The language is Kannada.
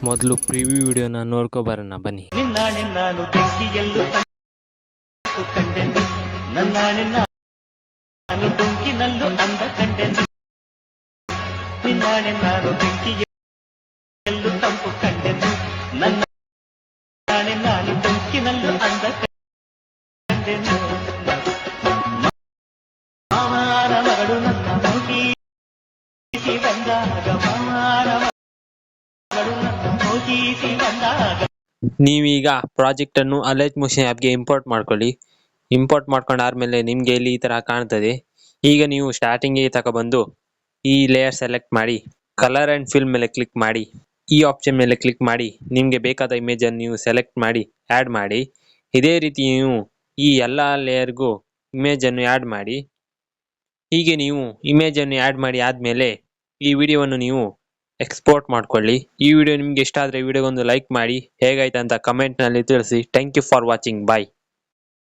ಮೊದಲು ಪ್ರಿವ್ಯೂ ವಿಡಿಯೋನ ನೋಡ್ಕೊಬರೋಣ ಬನ್ನಿ. ನಿನ್ನಾಣೆ ನಾನು ಬೆಂಕಿಯಲ್ಲೂ ಕಂಡೆನು, ನನ್ನಾಣೆ ನಾನು ಡೊಂಕಿನಲ್ಲೂ ಅಂದ ಕಂಡೆನು. ನಿನ್ನಾಣೆ ನಾನು ಬೆಂಕಿಯಲ್ಲೂ ತಂಪು ಕಂಡೆನು, ನನ್ನಾಣೆ ನಾನು ಡೊಂಕಿನಲ್ಲೂ ಅಂದ ಕಂಡೆನು. ಮಾವನ ಮಗಳು ನನ್ನ ಹೋಗಿಸಿ ಬಂದಾಗ, ಮಾವನ ಮಗಳು ನನ್ನ ಹೋಗಿಸಿ ಬಂದಾಗ. ನೀವೀಗ ಪ್ರಾಜೆಕ್ಟ್ ಅನ್ನು ಅಲೈಟ್ ಮೋಷನ್ ಆ್ಯಪ್ಗೆ ಇಂಪೋರ್ಟ್ ಮಾಡ್ಕೊಳ್ಳಿ. ಇಂಪೋರ್ಟ್ ಮಾಡ್ಕೊಂಡಾದ್ಮೇಲೆ ನಿಮಗೆ ಇಲ್ಲಿ ಈ ತರ ಕಾಣ್ತದೆ. ಈಗ ನೀವು ಸ್ಟಾರ್ಟಿಂಗ್ ತಗೊಬಂದು ಈ ಲೇಯರ್ ಸೆಲೆಕ್ಟ್ ಮಾಡಿ, ಕಲರ್ ಅಂಡ್ ಫಿಲ್ ಮೇಲೆ ಕ್ಲಿಕ್ ಮಾಡಿ, ಈ ಆಪ್ಷನ್ ಮೇಲೆ ಕ್ಲಿಕ್ ಮಾಡಿ ನಿಮ್ಗೆ ಬೇಕಾದ ಇಮೇಜ್ ಅನ್ನು ನೀವು ಸೆಲೆಕ್ಟ್ ಮಾಡಿ ಆಡ್ ಮಾಡಿ. ಇದೇ ರೀತಿ ನೀವು ಈ ಎಲ್ಲಾ ಲೇಯರ್ಗೂ ಇಮೇಜ್ ಅನ್ನು ಆಡ್ ಮಾಡಿ. ಹೀಗೆ ನೀವು ಇಮೇಜ್ ಅನ್ನು ಆಡ್ ಮಾಡಿ ಆದ್ಮೇಲೆ ಈ ವಿಡಿಯೋವನ್ನು ನೀವು ಎಕ್ಸ್ಪೋರ್ಟ್ ಮಾಡ್ಕೊಳ್ಳಿ. ಈ ವಿಡಿಯೋ ನಿಮ್ಗೆ ಇಷ್ಟ ಆದ್ರೆ ವಿಡಿಯೋಗೊಂದು ಲೈಕ್ ಮಾಡಿ, ಹೇಗಾಯ್ತು ಅಂತ ಕಮೆಂಟ್ ನಲ್ಲಿ ತಿಳಿಸಿ. Thank you for watching. Bye.